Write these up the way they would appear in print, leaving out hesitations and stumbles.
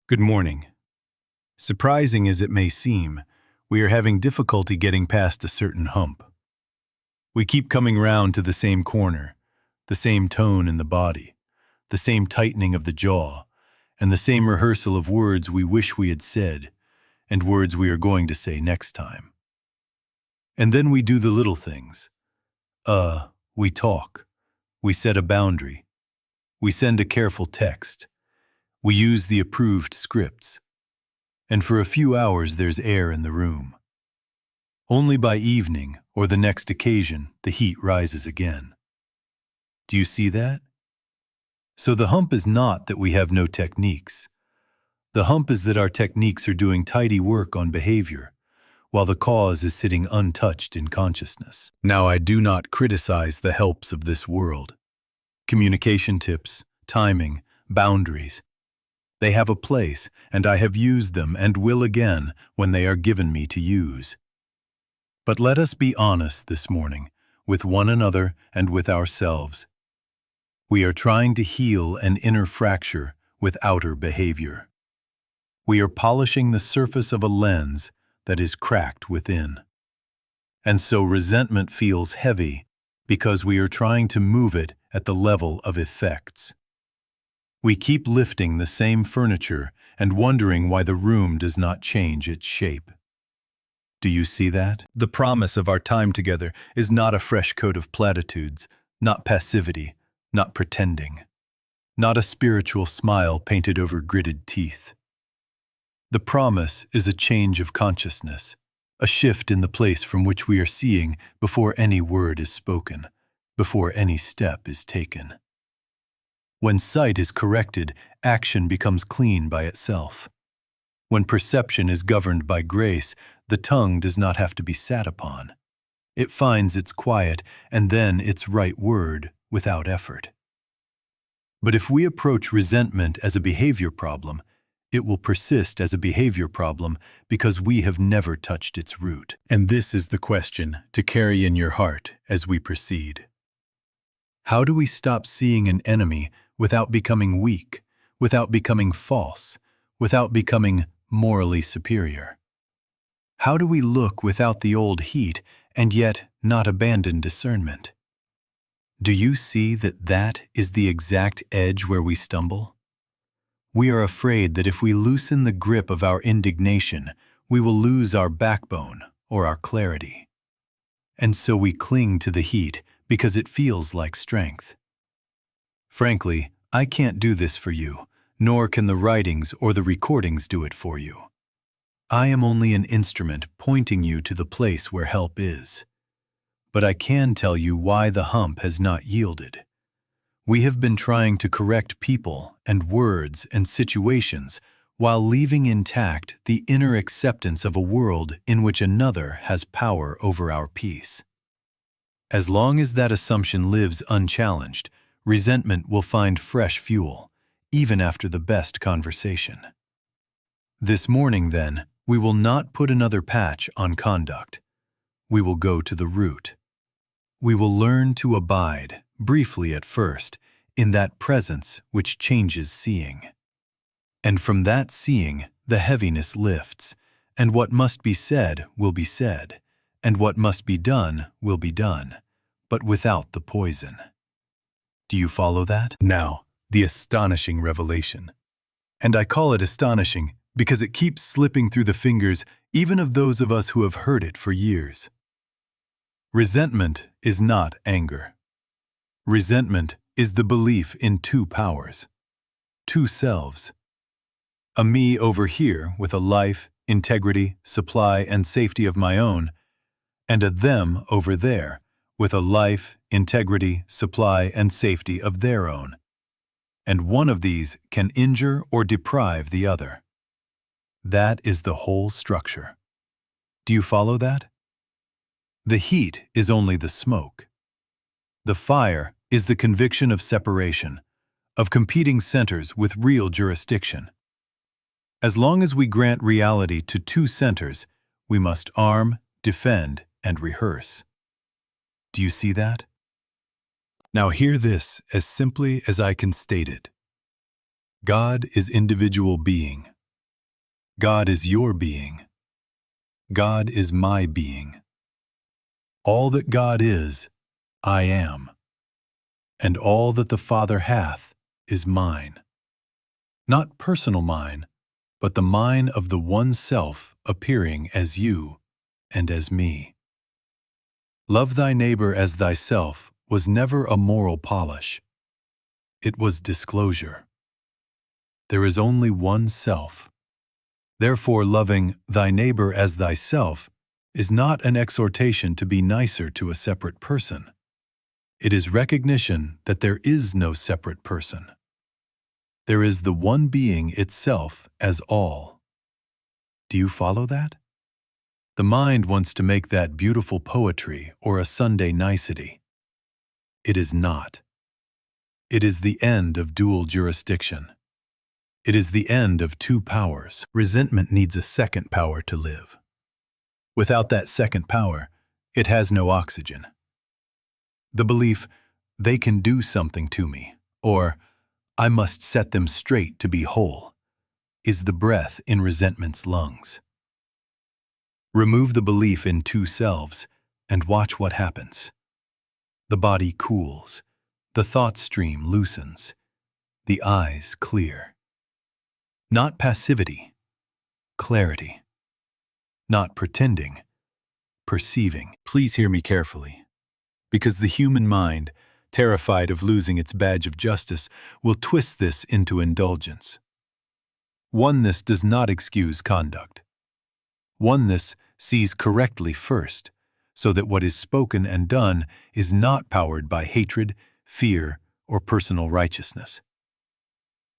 Good morning. Surprising as it may seem, we are having difficulty getting past a certain hump. We keep coming round to the same corner, the same tone in the body, the same tightening of the jaw, and the same rehearsal of words we wish we had said, and words we are going to say next time. And then we do the little things. We talk. We set a boundary. We send a careful text. We use the approved scripts. And for a few hours there's air in the room. Only by evening or the next occasion the heat rises again. Do you see that? So the hump is not that we have no techniques. The hump is that our techniques are doing tidy work on behavior, while the cause is sitting untouched in consciousness. Now, I do not criticize the helps of this world. Communication tips, timing, boundaries. They have a place, and I have used them and will again when they are given me to use. But let us be honest this morning, with one another and with ourselves. We are trying to heal an inner fracture with outer behavior. We are polishing the surface of a lens that is cracked within. And so resentment feels heavy because we are trying to move it at the level of effects. We keep lifting the same furniture and wondering why the room does not change its shape. Do you see that? The promise of our time together is not a fresh coat of platitudes, not passivity, not pretending, not a spiritual smile painted over gritted teeth. The promise is a change of consciousness, a shift in the place from which we are seeing before any word is spoken, before any step is taken. When sight is corrected, action becomes clean by itself. When perception is governed by grace, the tongue does not have to be sat upon. It finds its quiet and then its right word without effort. But if we approach resentment as a behavior problem, it will persist as a behavior problem because we have never touched its root. And this is the question to carry in your heart as we proceed. How do we stop seeing an enemy without becoming weak, without becoming false, without becoming morally superior? How do we look without the old heat and yet not abandon discernment? Do you see that that is the exact edge where we stumble? We are afraid that if we loosen the grip of our indignation, we will lose our backbone or our clarity. And so we cling to the heat because it feels like strength. Frankly, I can't do this for you, nor can the writings or the recordings do it for you. I am only an instrument pointing you to the place where help is. But I can tell you why the hump has not yielded. We have been trying to correct people and words and situations while leaving intact the inner acceptance of a world in which another has power over our peace. As long as that assumption lives unchallenged, resentment will find fresh fuel, even after the best conversation. This morning, then, we will not put another patch on conduct. We will go to the root. We will learn to abide, briefly at first, in that presence which changes seeing. And from that seeing, the heaviness lifts, and what must be said will be said, and what must be done will be done, but without the poison. Do you follow that? Now, the astonishing revelation. And I call it astonishing because it keeps slipping through the fingers even of those of us who have heard it for years. Resentment is not anger. Resentment is the belief in two powers, two selves. A me over here with a life, integrity, supply, and safety of my own, and a them over there with a life, integrity, supply, and safety of their own. And one of these can injure or deprive the other. That is the whole structure. Do you follow that? The heat is only the smoke. The fire is the conviction of separation, of competing centers with real jurisdiction. As long as we grant reality to two centers, we must arm, defend, and rehearse. Do you see that? Now hear this as simply as I can state it. God is individual being, God is your being. God is my being. All that God is, I am. And all that the Father hath is mine. Not personal mine, but the mine of the one self appearing as you and as me. Love thy neighbor as thyself was never a moral polish. It was disclosure. There is only one self. Therefore, loving thy neighbor as thyself is not an exhortation to be nicer to a separate person. It is recognition that there is no separate person. There is the one being itself as all. Do you follow that? The mind wants to make that beautiful poetry or a Sunday nicety. It is not. It is the end of dual jurisdiction. It is the end of two powers. Resentment needs a second power to live. Without that second power, it has no oxygen. The belief, they can do something to me, or I must set them straight to be whole, is the breath in resentment's lungs. Remove the belief in two selves and watch what happens. The body cools, the thought stream loosens, the eyes clear. Not passivity, clarity. Not pretending, perceiving. Please hear me carefully, because the human mind, terrified of losing its badge of justice, will twist this into indulgence. Oneness does not excuse conduct. Oneness sees correctly first, so that what is spoken and done is not powered by hatred, fear, or personal righteousness.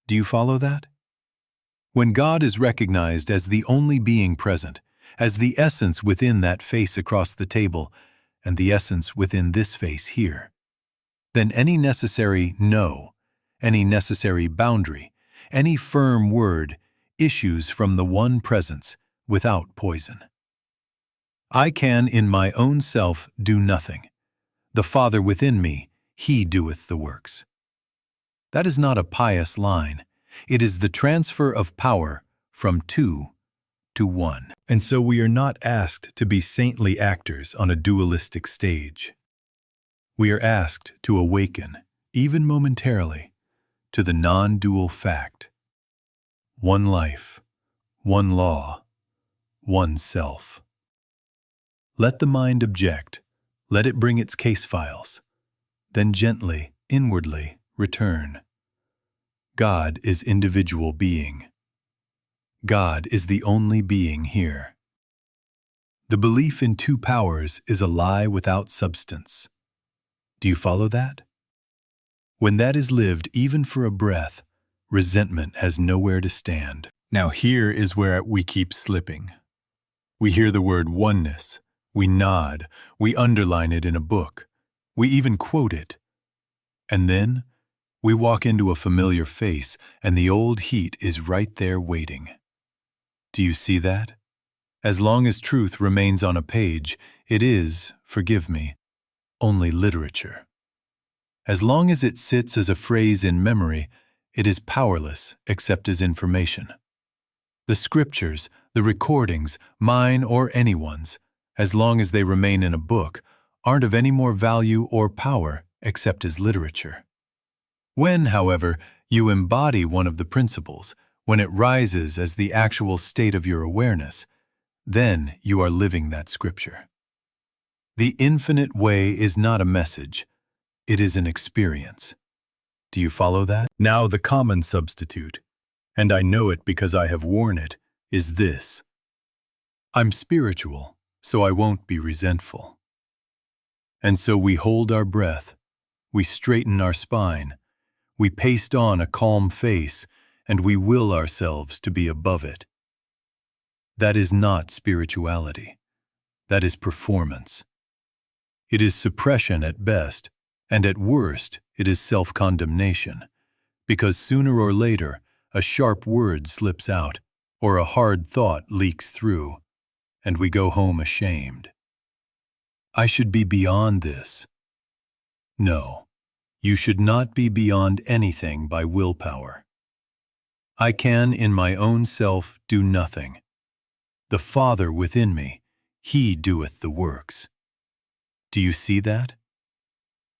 Do you follow that? When God is recognized as the only being present, as the essence within that face across the table and the essence within this face here, then any necessary no, any necessary boundary, any firm word issues from the one presence without poison. I can in my own self do nothing. The Father within me, He doeth the works. That is not a pious line. It is the transfer of power from two to one. And so we are not asked to be saintly actors on a dualistic stage. We are asked to awaken, even momentarily, to the non-dual fact. One life, one law, one self. Let the mind object, let it bring its case files, then gently, inwardly, return. God is individual being. God is the only being here. The belief in two powers is a lie without substance. Do you follow that? When that is lived even for a breath, resentment has nowhere to stand. Now here is where we keep slipping. We hear the word oneness, we nod, we underline it in a book, we even quote it. And then we walk into a familiar face and the old heat is right there waiting. Do you see that? As long as truth remains on a page, it is, forgive me, only literature. As long as it sits as a phrase in memory, it is powerless except as information. The scriptures, the recordings, mine or anyone's, as long as they remain in a book, aren't of any more value or power except as literature. When, however, you embody one of the principles, when it rises as the actual state of your awareness, then you are living that scripture. The infinite way is not a message, it is an experience. Do you follow that? Now the common substitute, and I know it because I have worn it, is this. I'm spiritual, so I won't be resentful. And so we hold our breath, we straighten our spine, we paste on a calm face, and we will ourselves to be above it. That is not spirituality. That is performance. It is suppression at best, and at worst it is self-condemnation, because sooner or later a sharp word slips out, or a hard thought leaks through, and we go home ashamed. I should be beyond this. No, you should not be beyond anything by willpower. I can in my own self do nothing. The Father within me, He doeth the works. Do you see that?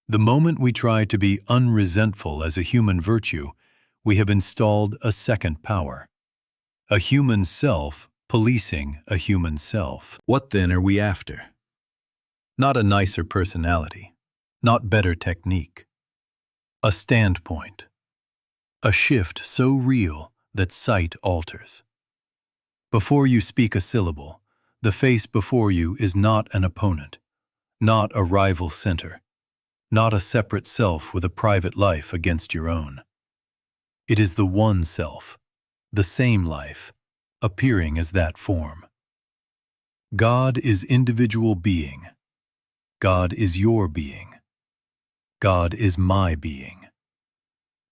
The moment we try to be unresentful as a human virtue, we have installed a second power. A human self policing a human self. What then are we after? Not a nicer personality, not better technique. A standpoint. A shift so real that sight alters. Before you speak a syllable, the face before you is not an opponent, not a rival center, not a separate self with a private life against your own. It is the one self, the same life, appearing as that form. God is individual being. God is your being. God is my being.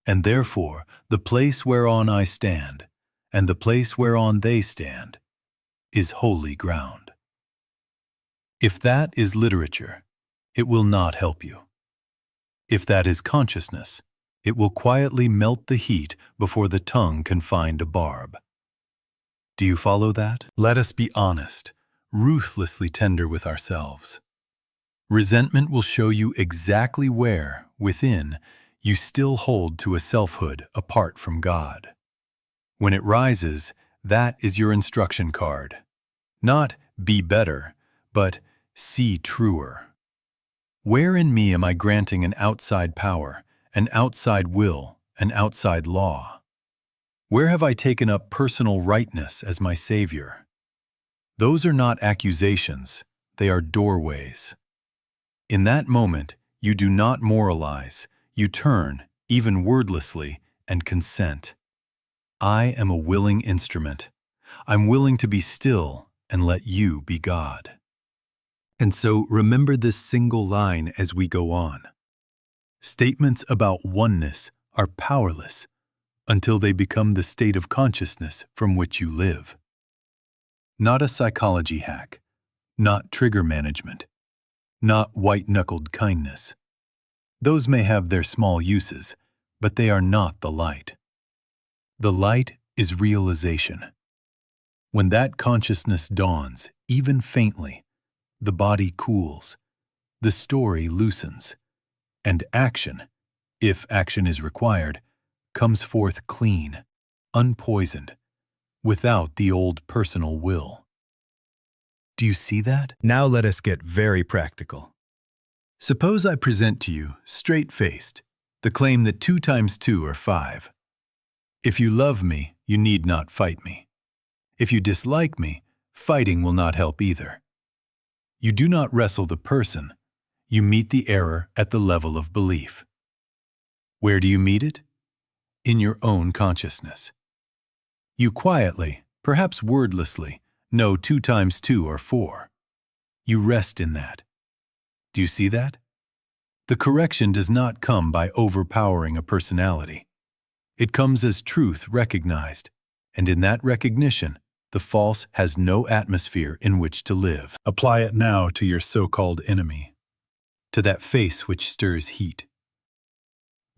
And therefore, the place whereon I stand, and the place whereon they stand, is holy ground. If that is literature, it will not help you. If that is consciousness, it will quietly melt the heat before the tongue can find a barb. Do you follow that? Let us be honest, ruthlessly tender with ourselves. Resentment will show you exactly where, within, you still hold to a selfhood apart from God. When it rises, that is your instruction card. Not be better, but see truer. Where in me am I granting an outside power, an outside will, an outside law? Where have I taken up personal rightness as my savior? Those are not accusations, they are doorways. In that moment, you do not moralize, you turn, even wordlessly, and consent. I am a willing instrument. I'm willing to be still and let you be God. And so remember this single line as we go on. Statements about oneness are powerless until they become the state of consciousness from which you live. Not a psychology hack, not trigger management, not white-knuckled kindness. Those may have their small uses, but they are not the light. The light is realization. When that consciousness dawns, even faintly, the body cools, the story loosens, and action, if action is required, comes forth clean, unpoisoned, without the old personal will. Do you see that? Now let us get very practical. Suppose I present to you, straight-faced, the claim that 2 times 2 are 5. If you love me, you need not fight me. If you dislike me, fighting will not help either. You do not wrestle the person. You meet the error at the level of belief. Where do you meet it? In your own consciousness. You quietly, perhaps wordlessly, know 2 times 2 are 4. You rest in that. Do you see that? The correction does not come by overpowering a personality. It comes as truth recognized, and in that recognition, the false has no atmosphere in which to live. Apply it now to your so-called enemy, to that face which stirs heat.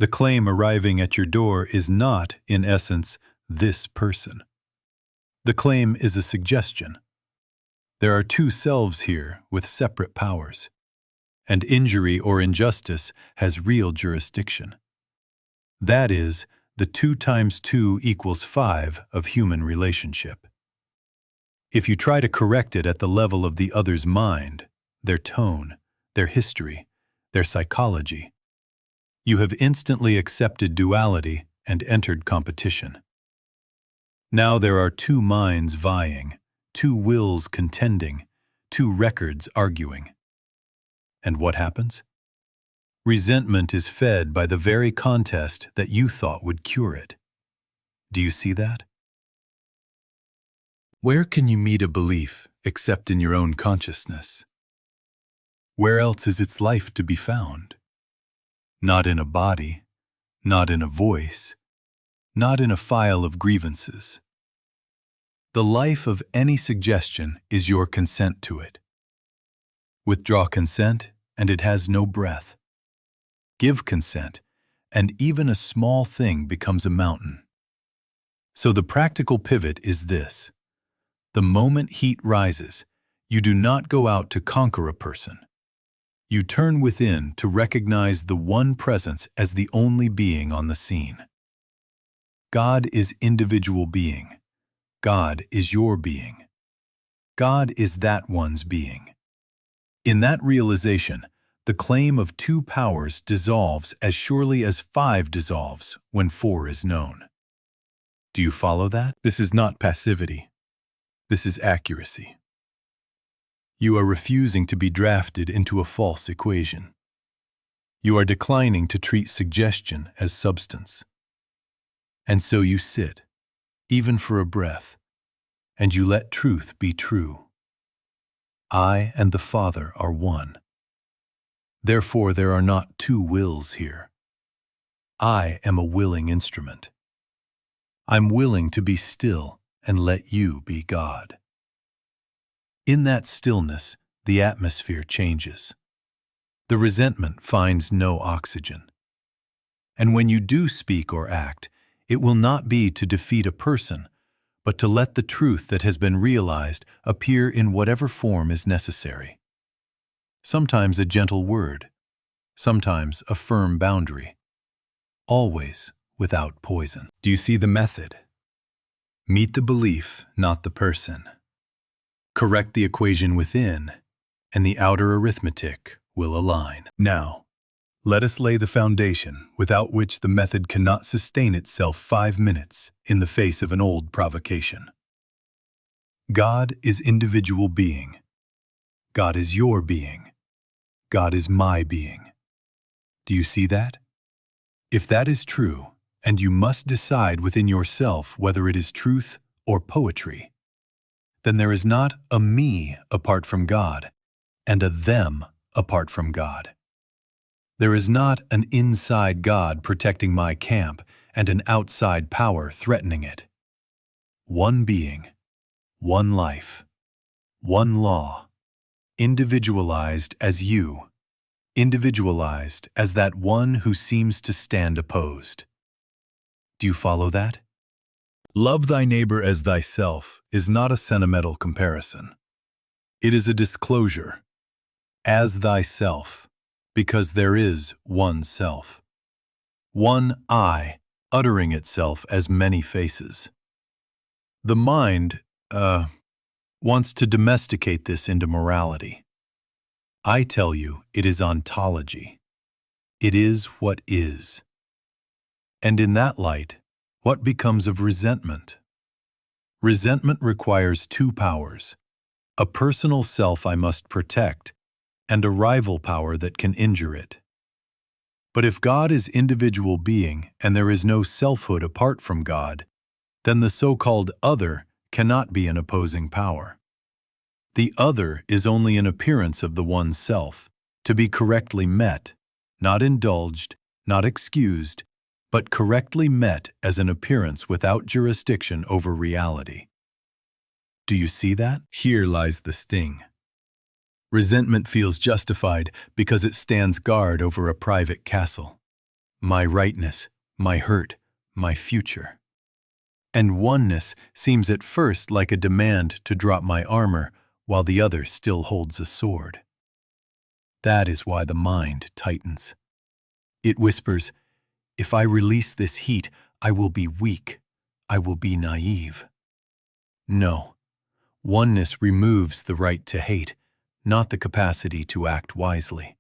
The claim arriving at your door is not, in essence, this person. The claim is a suggestion. There are 2 selves here with separate powers, and injury or injustice has real jurisdiction. That is, the 2 times 2 equals 5 of human relationship. If you try to correct it at the level of the other's mind, their tone, their history, their psychology, you have instantly accepted duality and entered competition. Now there are 2 minds vying, 2 wills contending, 2 records arguing. And what happens? Resentment is fed by the very contest that you thought would cure it. Do you see that? Where can you meet a belief except in your own consciousness? Where else is its life to be found? Not in a body, not in a voice, not in a file of grievances. The life of any suggestion is your consent to it. Withdraw consent, and it has no breath. Give consent, and even a small thing becomes a mountain. So the practical pivot is this. The moment heat rises, you do not go out to conquer a person. You turn within to recognize the one presence as the only being on the scene. God is individual being. God is your being. God is that one's being. In that realization, the claim of two powers dissolves as surely as five dissolves when four is known. Do you follow that? This is not passivity. This is accuracy. You are refusing to be drafted into a false equation. You are declining to treat suggestion as substance. And so you sit, even for a breath, and you let truth be true. I and the Father are one. Therefore, there are not two wills here. I am a willing instrument. I'm willing to be still and let you be God. In that stillness, the atmosphere changes. The resentment finds no oxygen. And when you do speak or act, it will not be to defeat a person, but to let the truth that has been realized appear in whatever form is necessary. Sometimes a gentle word, sometimes a firm boundary, always without poison. Do you see the method? Meet the belief, not the person. Correct the equation within, and the outer arithmetic will align. Now, let us lay the foundation without which the method cannot sustain itself 5 minutes in the face of an old provocation. God is individual being. God is your being. God is my being. Do you see that? If that is true, and you must decide within yourself whether it is truth or poetry, then there is not a me apart from God and a them apart from God. There is not an inside God protecting my camp and an outside power threatening it. One being, one life, one law, individualized as you, individualized as that one who seems to stand opposed. Do you follow that? Love thy neighbor as thyself is not a sentimental comparison. It is a disclosure. As thyself, because there is one self. One I, uttering itself as many faces. The mind, wants to domesticate this into morality. I tell you, it is ontology. It is what is. And in that light, what becomes of resentment? Resentment requires two powers, a personal self I must protect, and a rival power that can injure it. But if God is individual being and there is no selfhood apart from God, then the so-called other cannot be an opposing power. The other is only an appearance of the one self, to be correctly met, not indulged, not excused, but correctly met as an appearance without jurisdiction over reality. Do you see that? Here lies the sting. Resentment feels justified because it stands guard over a private castle. My rightness, my hurt, my future. And oneness seems at first like a demand to drop my armor while the other still holds a sword. That is why the mind tightens. It whispers, if I release this heat, I will be weak. I will be naive. No. Oneness removes the right to hate, not the capacity to act wisely.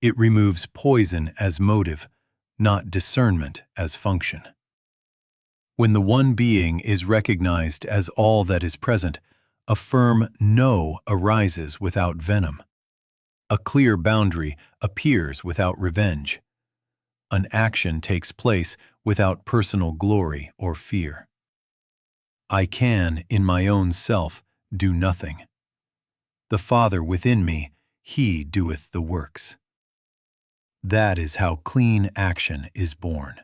It removes poison as motive, not discernment as function. When the one being is recognized as all that is present, a firm no arises without venom. A clear boundary appears without revenge. An action takes place without personal glory or fear. I can, in my own self, do nothing. The Father within me, He doeth the works. That is how clean action is born.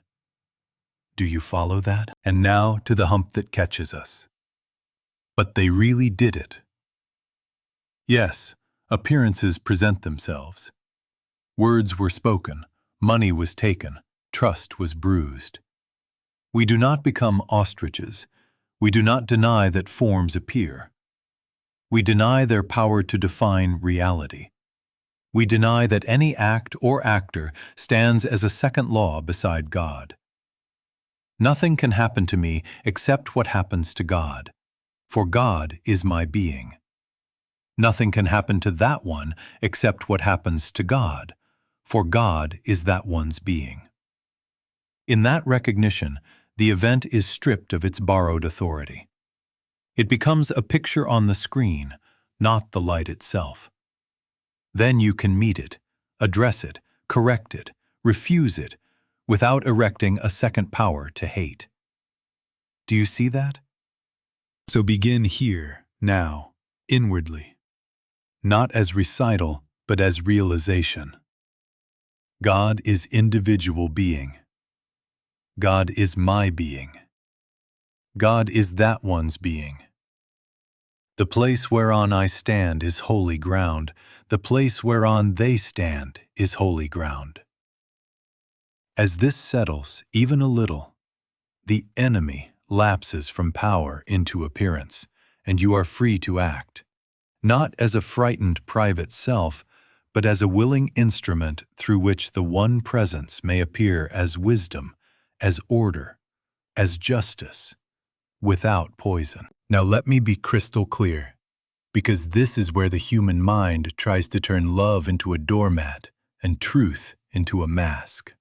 Do you follow that? And now to the hump that catches us. But they really did it. Yes, appearances present themselves. Words were spoken, money was taken, trust was bruised. We do not become ostriches. We do not deny that forms appear. We deny their power to define reality. We deny that any act or actor stands as a second law beside God. Nothing can happen to me except what happens to God, for God is my being. Nothing can happen to that one except what happens to God, for God is that one's being. In that recognition, the event is stripped of its borrowed authority. It becomes a picture on the screen, not the light itself. Then you can meet it, address it, correct it, refuse it, without erecting a second power to hate. Do you see that? So begin here, now, inwardly. Not as recital, but as realization. God is individual being. God is my being. God is that one's being. The place whereon I stand is holy ground. The place whereon they stand is holy ground. As this settles, even a little, the enemy lapses from power into appearance, and you are free to act, not as a frightened private self, but as a willing instrument through which the one presence may appear as wisdom, as order, as justice, without poison. Now let me be crystal clear, because this is where the human mind tries to turn love into a doormat and truth into a mask.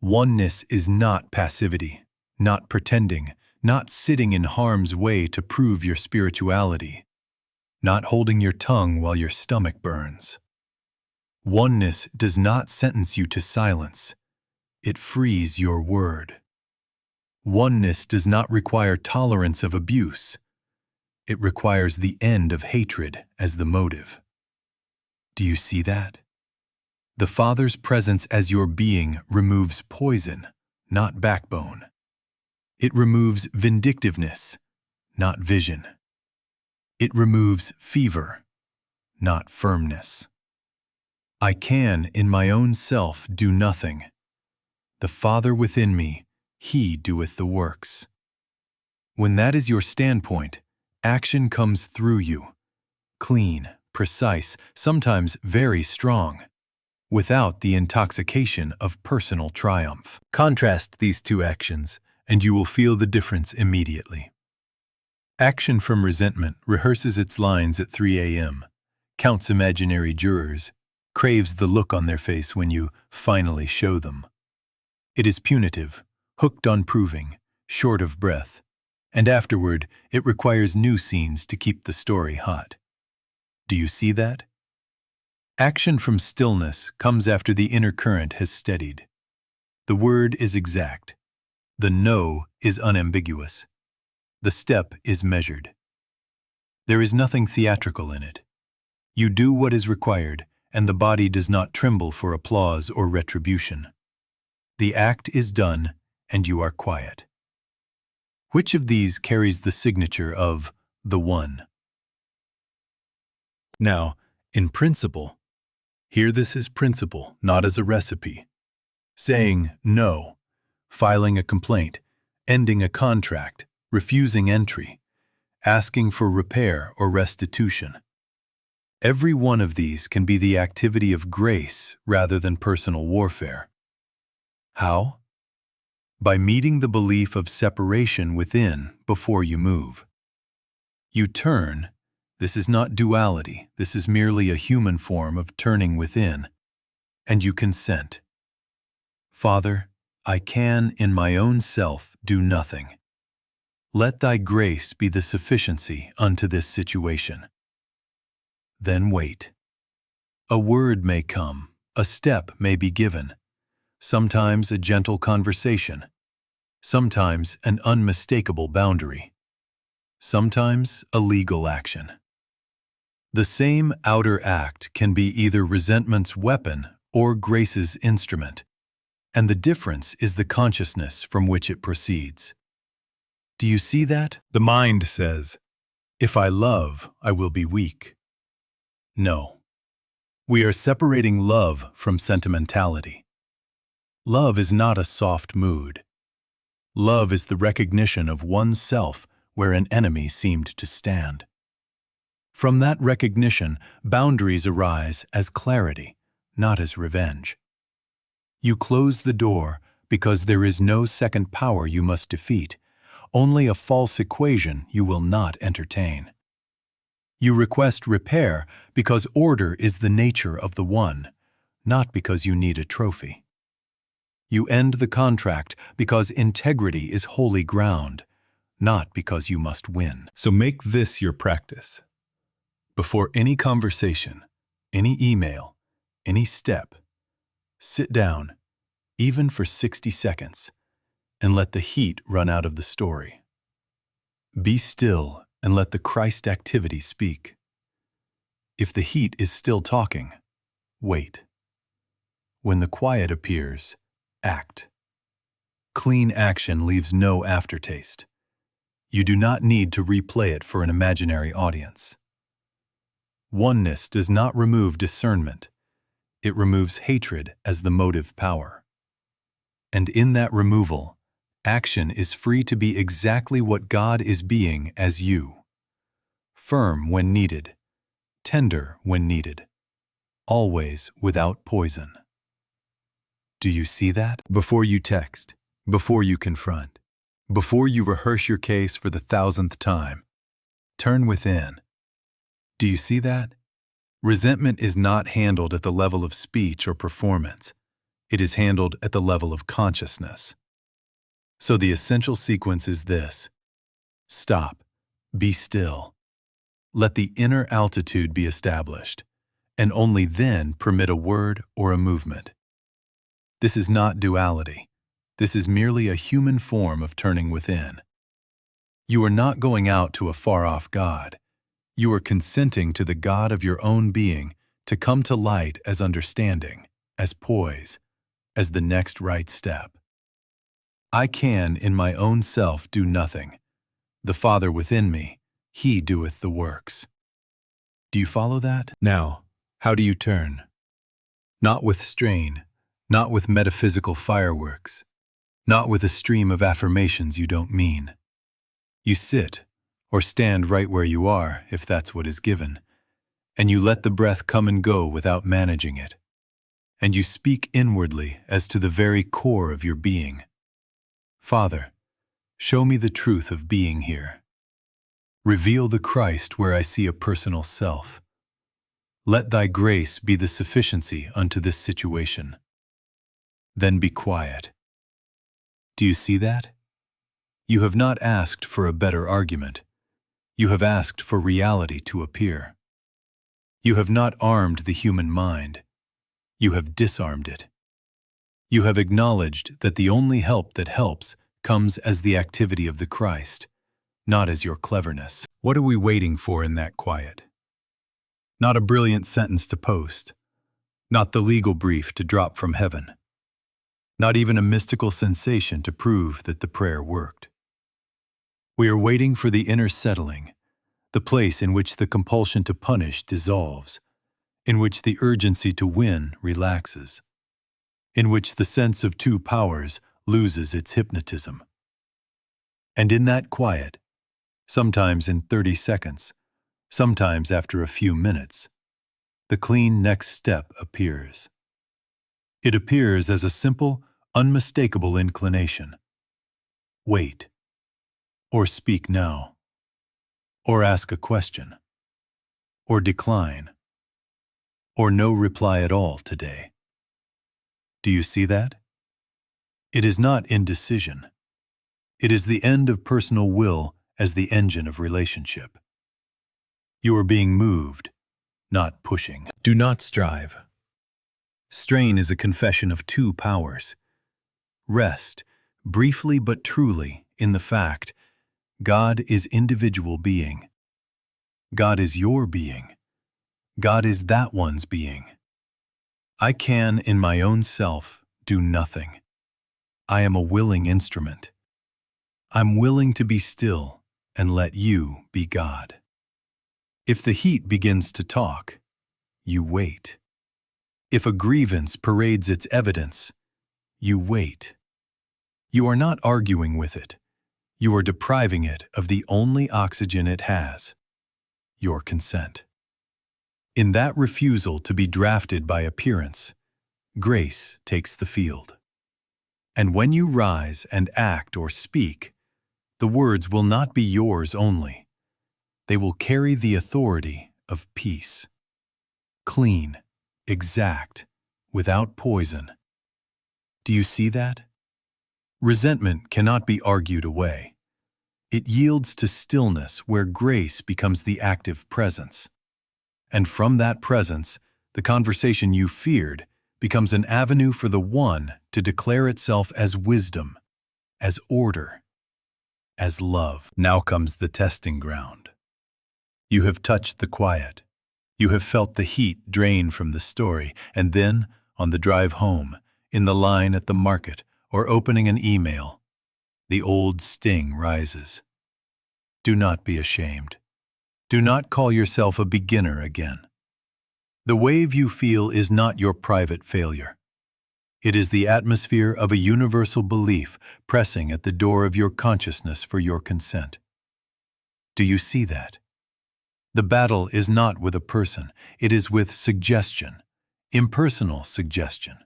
Oneness is not passivity, not pretending, not sitting in harm's way to prove your spirituality, not holding your tongue while your stomach burns. Oneness does not sentence you to silence. It frees your word. Oneness does not require tolerance of abuse. It requires the end of hatred as the motive. Do you see that? The Father's presence as your being removes poison, not backbone. It removes vindictiveness, not vision. It removes fever, not firmness. I can, in my own self, do nothing. The Father within me, He doeth the works. When that is your standpoint, action comes through you, clean, precise, sometimes very strong, without the intoxication of personal triumph. Contrast these two actions, and you will feel the difference immediately. Action from resentment rehearses its lines at 3 a.m., counts imaginary jurors, craves the look on their face when you finally show them. It is punitive, hooked on proving, short of breath, and afterward it requires new scenes to keep the story hot. Do you see that? Action from stillness comes after the inner current has steadied. The word is exact. The no is unambiguous. The step is measured. There is nothing theatrical in it. You do what is required, and the body does not tremble for applause or retribution. The act is done, and you are quiet. Which of these carries the signature of the One? Now, in principle, hear this as principle, not as a recipe. Saying no, filing a complaint, ending a contract, refusing entry, asking for repair or restitution. Every one of these can be the activity of grace rather than personal warfare. How? By meeting the belief of separation within before you move. You turn. This is not duality, this is merely a human form of turning within. And you consent. Father, I can in my own self do nothing. Let thy grace be the sufficiency unto this situation. Then wait. A word may come, a step may be given, sometimes a gentle conversation, sometimes an unmistakable boundary, sometimes a legal action. The same outer act can be either resentment's weapon or grace's instrument, and the difference is the consciousness from which it proceeds. Do you see that? The mind says, if I love, I will be weak. No. We are separating love from sentimentality. Love is not a soft mood. Love is the recognition of oneself where an enemy seemed to stand. From that recognition, boundaries arise as clarity, not as revenge. You close the door because there is no second power you must defeat, only a false equation you will not entertain. You request repair because order is the nature of the one, not because you need a trophy. You end the contract because integrity is holy ground, not because you must win. So make this your practice. Before any conversation, any email, any step, sit down, even for 60 seconds, and let the heat run out of the story. Be still and let the Christ activity speak. If the heat is still talking, wait. When the quiet appears, act. Clean action leaves no aftertaste. You do not need to replay it for an imaginary audience. Oneness does not remove discernment. It removes hatred as the motive power. And in that removal, action is free to be exactly what God is being as you. Firm when needed, tender when needed, always without poison. Do you see that? Before you text, before you confront, before you rehearse your case for the 1,000th time, turn within. Do you see that? Resentment is not handled at the level of speech or performance. It is handled at the level of consciousness. So the essential sequence is this: stop, be still. Let the inner altitude be established, and only then permit a word or a movement. This is not duality. This is merely a human form of turning within. You are not going out to a far-off God. You are consenting to the God of your own being to come to light as understanding, as poise, as the next right step. I can in my own self do nothing. The Father within me, He doeth the works. Do you follow that? Now, how do you turn? Not with strain, not with metaphysical fireworks, not with a stream of affirmations you don't mean. You sit, or stand right where you are, if that's what is given, and you let the breath come and go without managing it, and you speak inwardly as to the very core of your being. Father, show me the truth of being here. Reveal the Christ where I see a personal self. Let thy grace be the sufficiency unto this situation. Then be quiet. Do you see that? You have not asked for a better argument. You have asked for reality to appear. You have not armed the human mind. You have disarmed it. You have acknowledged that the only help that helps comes as the activity of the Christ, not as your cleverness. What are we waiting for in that quiet? Not a brilliant sentence to post, not the legal brief to drop from heaven, not even a mystical sensation to prove that the prayer worked. We are waiting for the inner settling, the place in which the compulsion to punish dissolves, in which the urgency to win relaxes, in which the sense of two powers loses its hypnotism. And in that quiet, sometimes in 30 seconds, sometimes after a few minutes, the clean next step appears. It appears as a simple, unmistakable inclination. Wait, or speak now, or ask a question, or decline, or no reply at all today. Do you see that? It is not indecision. It is the end of personal will as the engine of relationship. You are being moved, not pushing. Do not strive. Strain is a confession of two powers. Rest, briefly but truly, in the fact God is individual being. God is your being. God is that one's being. I can, in my own self, do nothing. I am a willing instrument. I'm willing to be still and let you be God. If the heat begins to talk, you wait. If a grievance parades its evidence, you wait. You are not arguing with it. You are depriving it of the only oxygen it has, your consent. In that refusal to be drafted by appearance, grace takes the field. And when you rise and act or speak, the words will not be yours only. They will carry the authority of peace. Clean, exact, without poison. Do you see that? Resentment cannot be argued away. It yields to stillness where grace becomes the active presence. And from that presence, the conversation you feared becomes an avenue for the One to declare itself as wisdom, as order, as love. Now comes the testing ground. You have touched the quiet. You have felt the heat drain from the story, and then, on the drive home, in the line at the market, or opening an email, the old sting rises. Do not be ashamed. Do not call yourself a beginner again. The wave you feel is not your private failure. It is the atmosphere of a universal belief pressing at the door of your consciousness for your consent. Do you see that? The battle is not with a person, it is with suggestion, impersonal suggestion,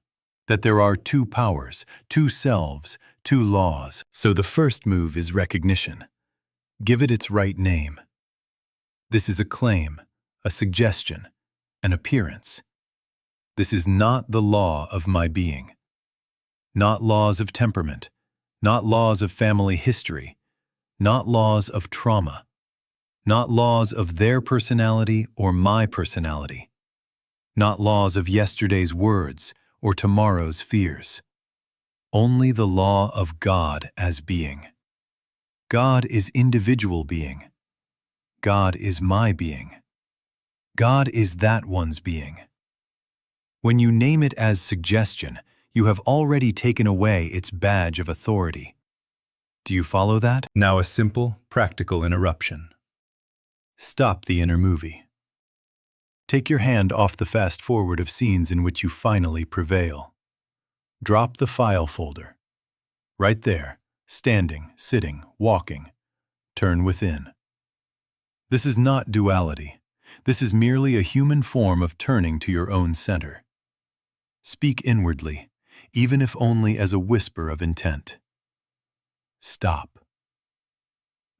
that there are two powers, two selves, two laws. So the first move is recognition. Give it its right name. This is a claim, a suggestion, an appearance. This is not the law of my being. Not laws of temperament, not laws of family history, not laws of trauma, not laws of their personality or my personality, not laws of yesterday's words or tomorrow's fears. Only the law of God as being. God is individual being. God is my being. God is that one's being. When you name it as suggestion, you have already taken away its badge of authority. Do you follow that? Now a simple, practical interruption. Stop the inner movie. Take your hand off the fast forward of scenes in which you finally prevail. Drop the file folder. Right there, standing, sitting, walking. Turn within. This is not duality. This is merely a human form of turning to your own center. Speak inwardly, even if only as a whisper of intent. Stop.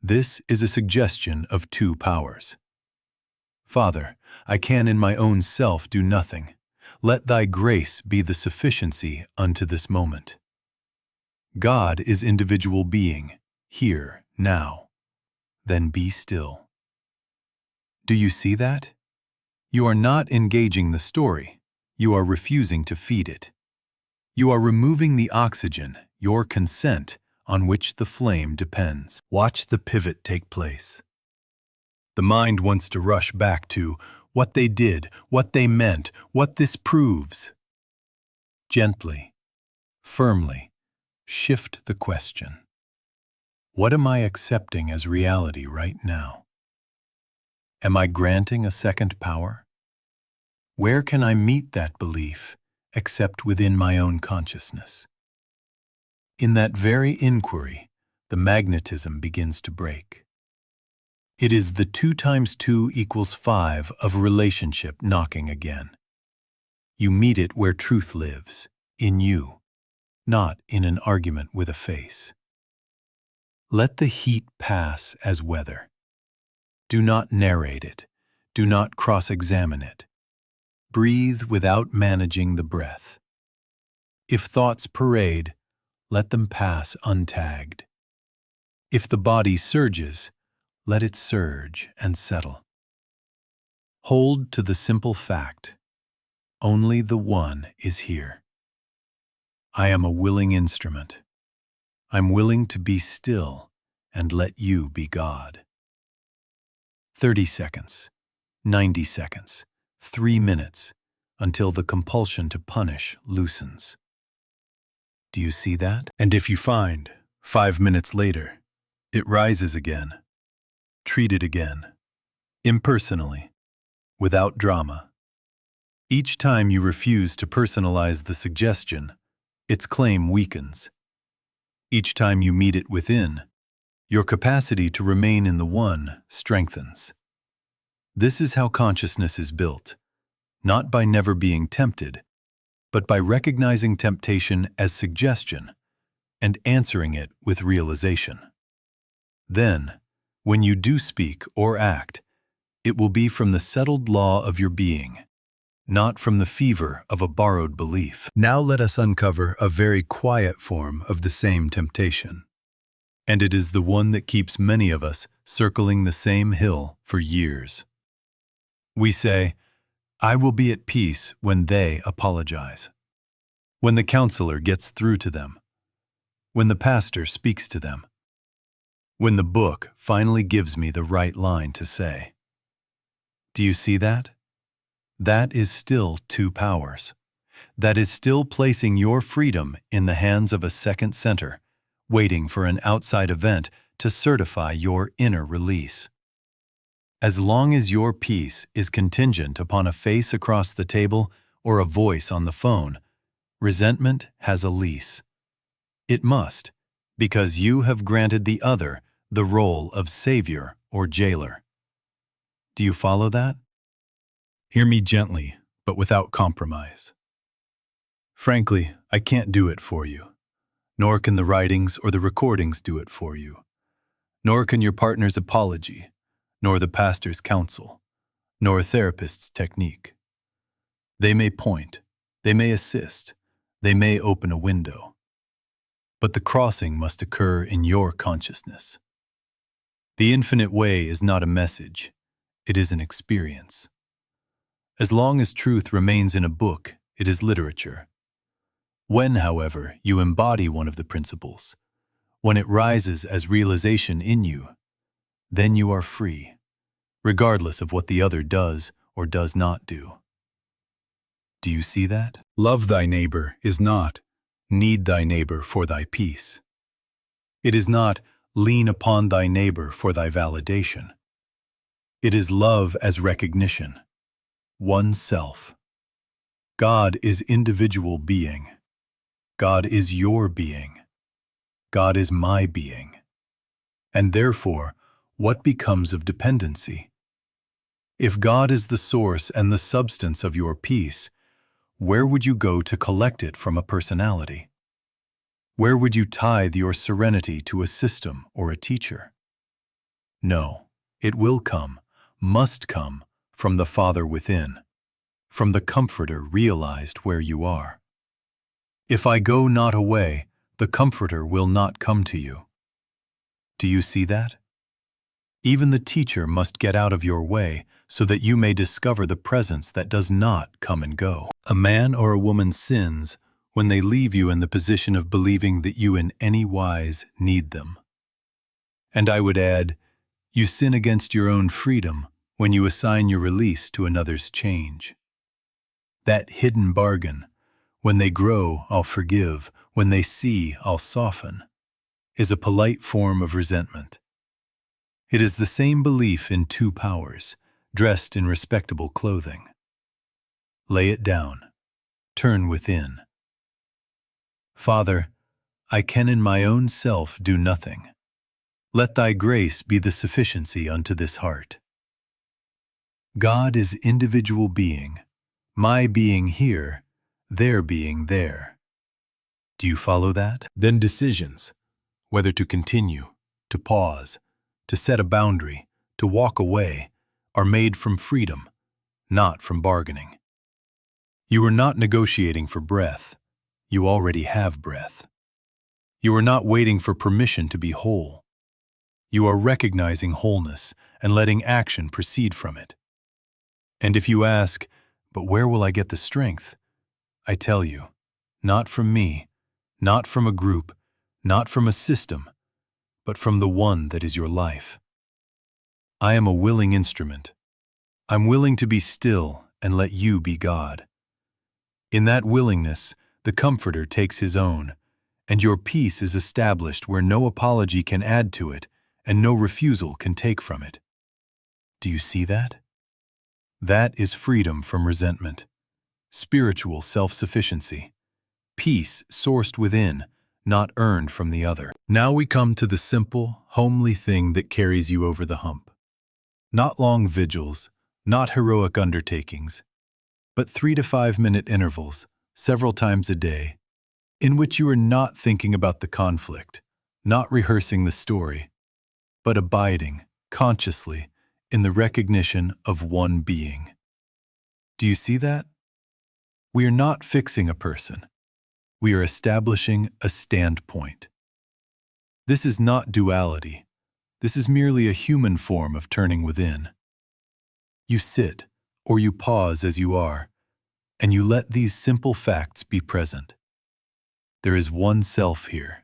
This is a suggestion of two powers. Father, I can in my own self do nothing. Let thy grace be the sufficiency unto this moment. God is individual being, here, now. Then be still. Do you see that? You are not engaging the story. You are refusing to feed it. You are removing the oxygen, your consent, on which the flame depends. Watch the pivot take place. The mind wants to rush back to what they did, what they meant, what this proves. Gently, firmly, shift the question. What am I accepting as reality right now? Am I granting a second power? Where can I meet that belief except within my own consciousness? In that very inquiry, the magnetism begins to break. It is the 2 times 2 equals 5 of relationship knocking again. You meet it where truth lives, in you, not in an argument with a face. Let the heat pass as weather. Do not narrate it. Do not cross-examine it. Breathe without managing the breath. If thoughts parade, let them pass untagged. If the body surges, let it surge and settle. Hold to the simple fact, only the One is here. I am a willing instrument. I'm willing to be still and let you be God. 30 seconds, 90 seconds, 3 minutes, until the compulsion to punish loosens. Do you see that? And if you find, 5 minutes later, it rises again, treat it again, impersonally, without drama. Each time you refuse to personalize the suggestion, its claim weakens. Each time you meet it within, your capacity to remain in the one strengthens. This is how consciousness is built, not by never being tempted, but by recognizing temptation as suggestion and answering it with realization. Then, when you do speak or act, it will be from the settled law of your being, not from the fever of a borrowed belief. Now let us uncover a very quiet form of the same temptation. And it is the one that keeps many of us circling the same hill for years. We say, I will be at peace when they apologize, when the counselor gets through to them, when the pastor speaks to them, when the book finally gives me the right line to say. Do you see that? That is still two powers. That is still placing your freedom in the hands of a second center, waiting for an outside event to certify your inner release. As long as your peace is contingent upon a face across the table or a voice on the phone, resentment has a lease. It must, because you have granted the other the role of savior or jailer. Do you follow that? Hear me gently, but without compromise. Frankly, I can't do it for you. Nor can the writings or the recordings do it for you. Nor can your partner's apology, nor the pastor's counsel, nor a therapist's technique. They may point, they may assist, they may open a window. But the crossing must occur in your consciousness. The infinite way is not a message, it is an experience. As long as truth remains in a book, it is literature. When, however, you embody one of the principles, when it rises as realization in you, then you are free, regardless of what the other does or does not do. Do you see that? Love thy neighbor is not need thy neighbor for thy peace. It is not lean upon thy neighbor for thy validation. It is love as recognition, oneself. God is individual being. God is your being. God is my being. And therefore, what becomes of dependency? If God is the source and the substance of your peace, where would you go to collect it from a personality? Where would you tithe your serenity to a system or a teacher? No, it will come, must come, from the Father within, from the Comforter realized where you are. If I go not away, the Comforter will not come to you. Do you see that? Even the teacher must get out of your way so that you may discover the presence that does not come and go. A man or a woman sins when they leave you in the position of believing that you in any wise need them. And I would add, you sin against your own freedom when you assign your release to another's change. That hidden bargain, when they grow, I'll forgive, when they see, I'll soften, is a polite form of resentment. It is the same belief in two powers, dressed in respectable clothing. Lay it down. Turn within. Father, I can in my own self do nothing. Let thy grace be the sufficiency unto this heart. God is individual being, my being here, their being there. Do you follow that? Then decisions, whether to continue, to pause, to set a boundary, to walk away, are made from freedom, not from bargaining. You are not negotiating for breath. You already have breath. You are not waiting for permission to be whole. You are recognizing wholeness and letting action proceed from it. And if you ask, but where will I get the strength? I tell you, not from me, not from a group, not from a system, but from the one that is your life. I am a willing instrument. I'm willing to be still and let you be God. In that willingness, the Comforter takes his own, and your peace is established where no apology can add to it and no refusal can take from it. Do you see that? That is freedom from resentment, spiritual self-sufficiency, peace sourced within, not earned from the other. Now we come to the simple, homely thing that carries you over the hump. Not long vigils, not heroic undertakings, but 3 to 5 minute intervals, several times a day, in which you are not thinking about the conflict, not rehearsing the story, but abiding, consciously, in the recognition of one being. Do you see that? We are not fixing a person. We are establishing a standpoint. This is not duality. This is merely a human form of turning within. You sit, or you pause as you are, and you let these simple facts be present. There is one self here.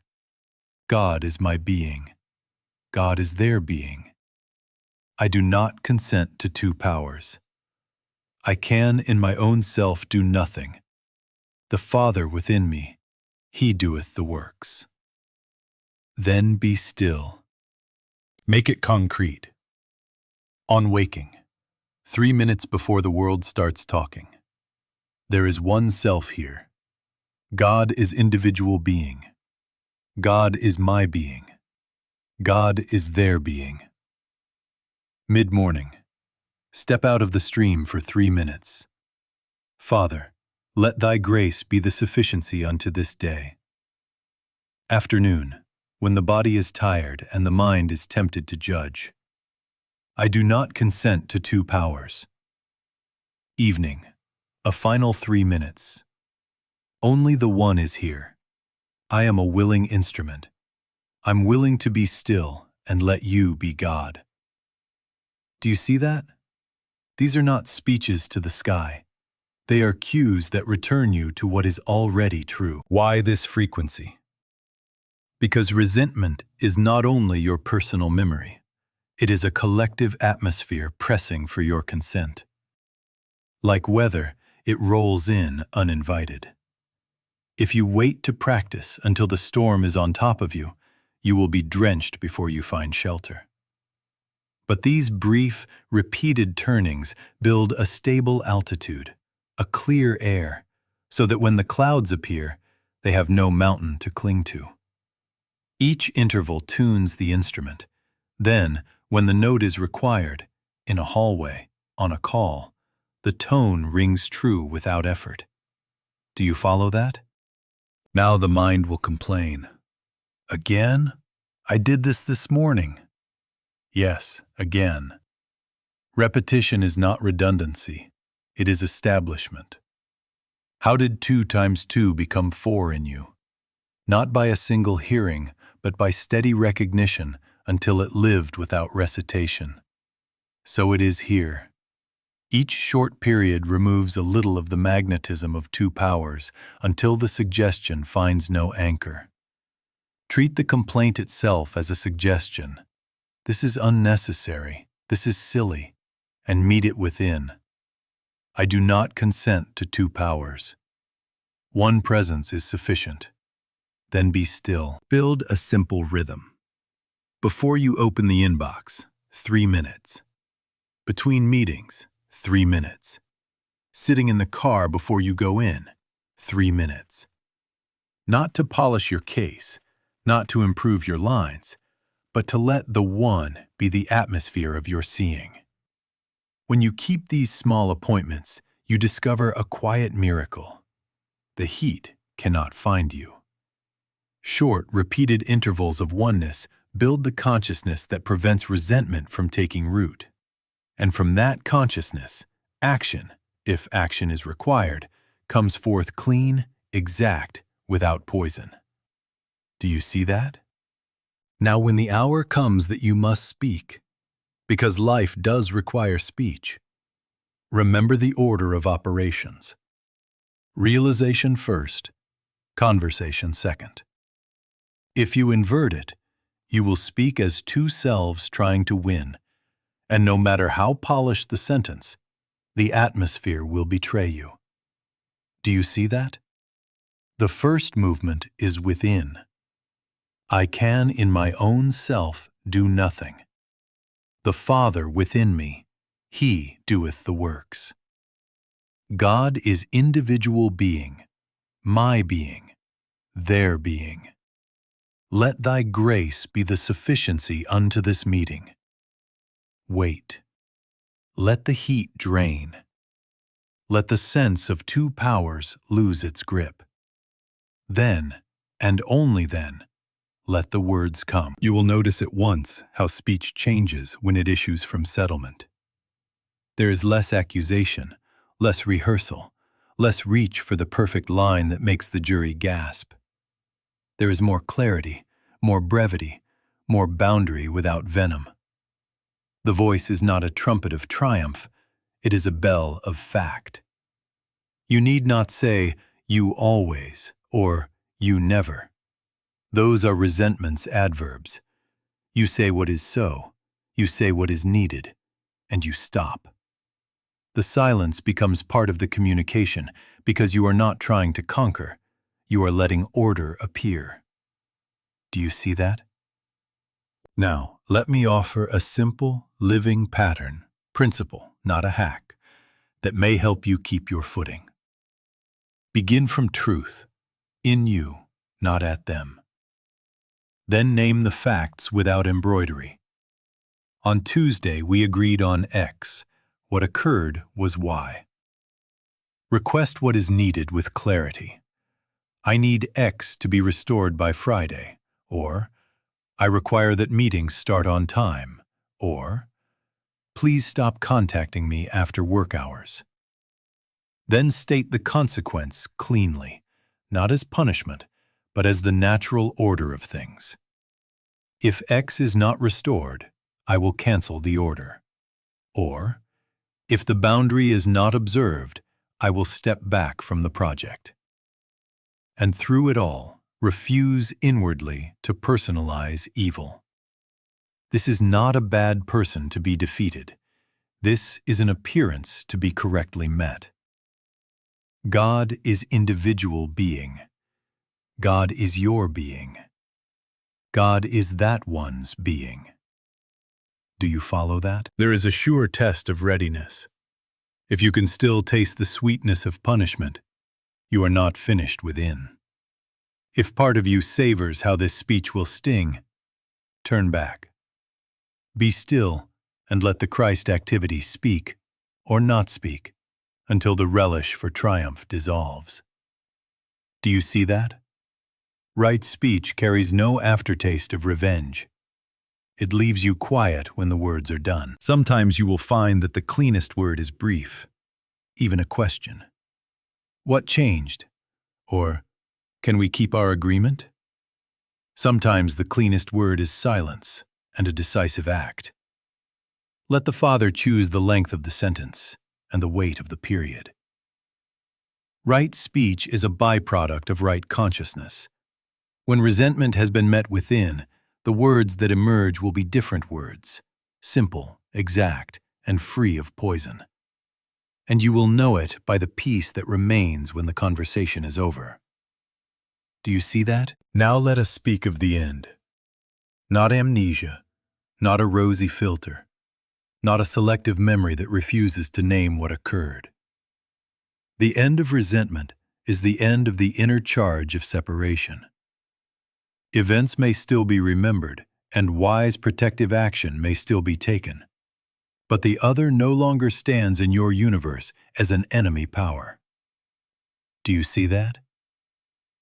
God is my being. God is their being. I do not consent to two powers. I can in my own self do nothing. The Father within me, He doeth the works. Then be still. Make it concrete. On waking, 3 minutes before the world starts talking. There is one self here. God is individual being. God is my being. God is their being. Mid-morning. Step out of the stream for 3 minutes. Father, let thy grace be the sufficiency unto this day. Afternoon, when the body is tired and the mind is tempted to judge. I do not consent to two powers. Evening, a final 3 minutes. Only the one is here. I am a willing instrument. I'm willing to be still and let you be God. Do you see that? These are not speeches to the sky. They are cues that return you to what is already true. Why this frequency? Because resentment is not only your personal memory. It is a collective atmosphere pressing for your consent. Like weather, it rolls in uninvited. If you wait to practice until the storm is on top of you, you will be drenched before you find shelter. But these brief, repeated turnings build a stable altitude, a clear air, so that when the clouds appear, they have no mountain to cling to. Each interval tunes the instrument. Then, when the note is required, in a hallway, on a call, the tone rings true without effort. Do you follow that? Now the mind will complain. Again? I did this morning. Yes, again. Repetition is not redundancy. It is establishment. How did 2 times 2 become 4 in you? Not by a single hearing, but by steady recognition until it lived without recitation. So it is here. Each short period removes a little of the magnetism of two powers until the suggestion finds no anchor. Treat the complaint itself as a suggestion. This is unnecessary, this is silly, and meet it within. I do not consent to two powers. One presence is sufficient. Then be still. Build a simple rhythm. Before you open the inbox, 3 minutes. Between meetings, 3 minutes. Sitting in the car before you go in, 3 minutes. Not to polish your case, not to improve your lines, but to let the one be the atmosphere of your seeing. When you keep these small appointments, you discover a quiet miracle. The heat cannot find you. Short, repeated intervals of oneness build the consciousness that prevents resentment from taking root. And from that consciousness, action, if action is required, comes forth clean, exact, without poison. Do you see that? Now when the hour comes that you must speak, because life does require speech, remember the order of operations. Realization first, conversation second. If you invert it, you will speak as two selves trying to win, and no matter how polished the sentence, the atmosphere will betray you. Do you see that? The first movement is within. I can in my own self do nothing. The Father within me, He doeth the works. God is individual being, my being, their being. Let thy grace be the sufficiency unto this meeting. Wait. Let the heat drain. Let the sense of two powers lose its grip. Then, and only then, let the words come. You will notice at once how speech changes when it issues from settlement. There is less accusation, less rehearsal, less reach for the perfect line that makes the jury gasp. There is more clarity, more brevity, more boundary without venom. The voice is not a trumpet of triumph, it is a bell of fact. You need not say, "you always," or "you never." Those are resentment's adverbs. You say what is so, you say what is needed, and you stop. The silence becomes part of the communication because you are not trying to conquer, you are letting order appear. Do you see that? Now, let me offer a simple, living pattern, principle, not a hack, that may help you keep your footing. Begin from truth, in you, not at them. Then name the facts without embroidery. On Tuesday, we agreed on X. What occurred was Y. Request what is needed with clarity. I need X to be restored by Friday, or I require that meetings start on time, or please stop contacting me after work hours. Then state the consequence cleanly, not as punishment, but as the natural order of things. If X is not restored, I will cancel the order. Or, if the boundary is not observed, I will step back from the project. And through it all, refuse inwardly to personalize evil. This is not a bad person to be defeated. This is an appearance to be correctly met. God is individual being. God is your being. God is that one's being. Do you follow that? There is a sure test of readiness. If you can still taste the sweetness of punishment, you are not finished within. If part of you savors how this speech will sting, turn back. Be still and let the Christ activity speak or not speak until the relish for triumph dissolves. Do you see that? Right speech carries no aftertaste of revenge. It leaves you quiet when the words are done. Sometimes you will find that the cleanest word is brief, even a question. What changed? Or, can we keep our agreement? Sometimes the cleanest word is silence and a decisive act. Let the Father choose the length of the sentence and the weight of the period. Right speech is a byproduct of right consciousness. When resentment has been met within, the words that emerge will be different words, simple, exact, and free of poison. And you will know it by the peace that remains when the conversation is over. Do you see that? Now let us speak of the end. Not amnesia, not a rosy filter, not a selective memory that refuses to name what occurred. The end of resentment is the end of the inner charge of separation. Events may still be remembered, and wise protective action may still be taken, but the other no longer stands in your universe as an enemy power. Do you see that?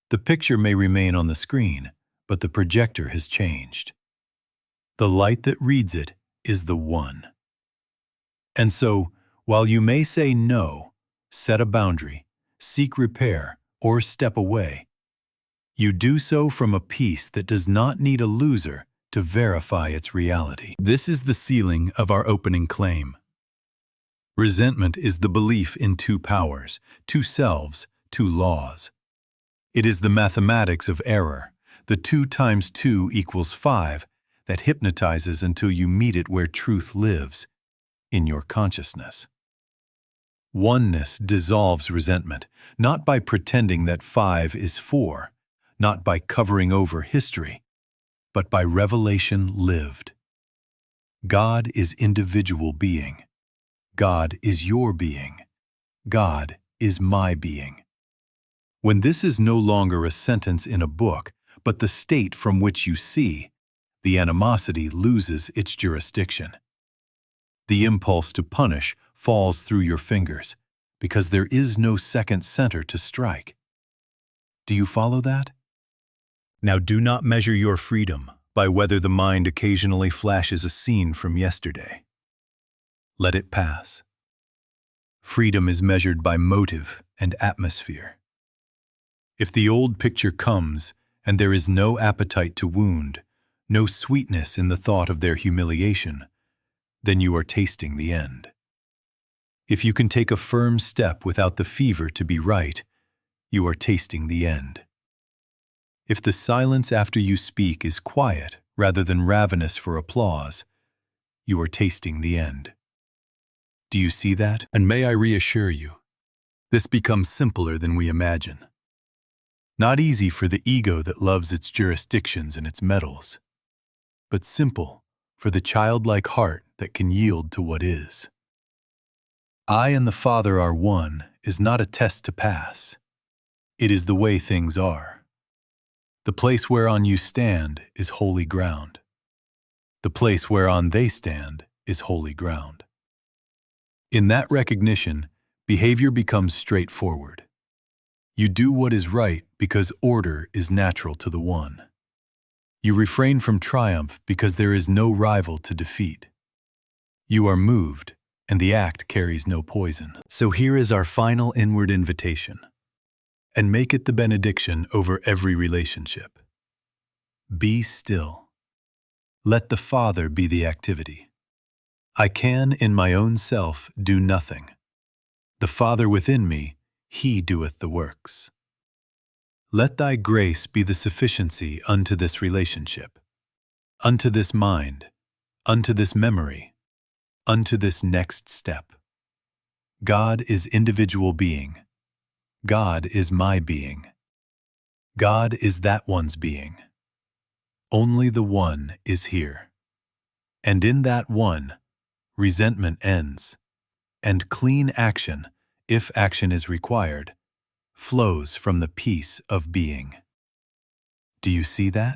The picture may remain on the screen, but the projector has changed. The light that reads it is the one. And so, while you may say no, set a boundary, seek repair, or step away, you do so from a peace that does not need a loser to verify its reality. This is the sealing of our opening claim. Resentment is the belief in two powers, two selves, two laws. It is the mathematics of error, the 2 times 2 equals 5, that hypnotizes until you meet it where truth lives, in your consciousness. Oneness dissolves resentment, not by pretending that 5 is 4, not by covering over history, but by revelation lived. God is individual being. God is your being. God is my being. When this is no longer a sentence in a book, but the state from which you see, the animosity loses its jurisdiction. The impulse to punish falls through your fingers because there is no second center to strike. Do you follow that? Now do not measure your freedom by whether the mind occasionally flashes a scene from yesterday. Let it pass. Freedom is measured by motive and atmosphere. If the old picture comes and there is no appetite to wound, no sweetness in the thought of their humiliation, then you are tasting the end. If you can take a firm step without the fever to be right, you are tasting the end. If the silence after you speak is quiet rather than ravenous for applause, you are tasting the end. Do you see that? And may I reassure you, this becomes simpler than we imagine. Not easy for the ego that loves its jurisdictions and its medals, but simple for the childlike heart that can yield to what is. I and the Father are one is not a test to pass. It is the way things are. The place whereon you stand is holy ground. The place whereon they stand is holy ground. In that recognition, behavior becomes straightforward. You do what is right because order is natural to the one. You refrain from triumph because there is no rival to defeat. You are moved, and the act carries no poison. So here is our final inward invitation, and make it the benediction over every relationship. Be still. Let the Father be the activity. I can in my own self do nothing. The Father within me, He doeth the works. Let thy grace be the sufficiency unto this relationship, unto this mind, unto this memory, unto this next step. God is individual being. God is my being. God is that one's being. Only the one is here. And in that one, resentment ends, and clean action, if action is required, flows from the peace of being. Do you see that?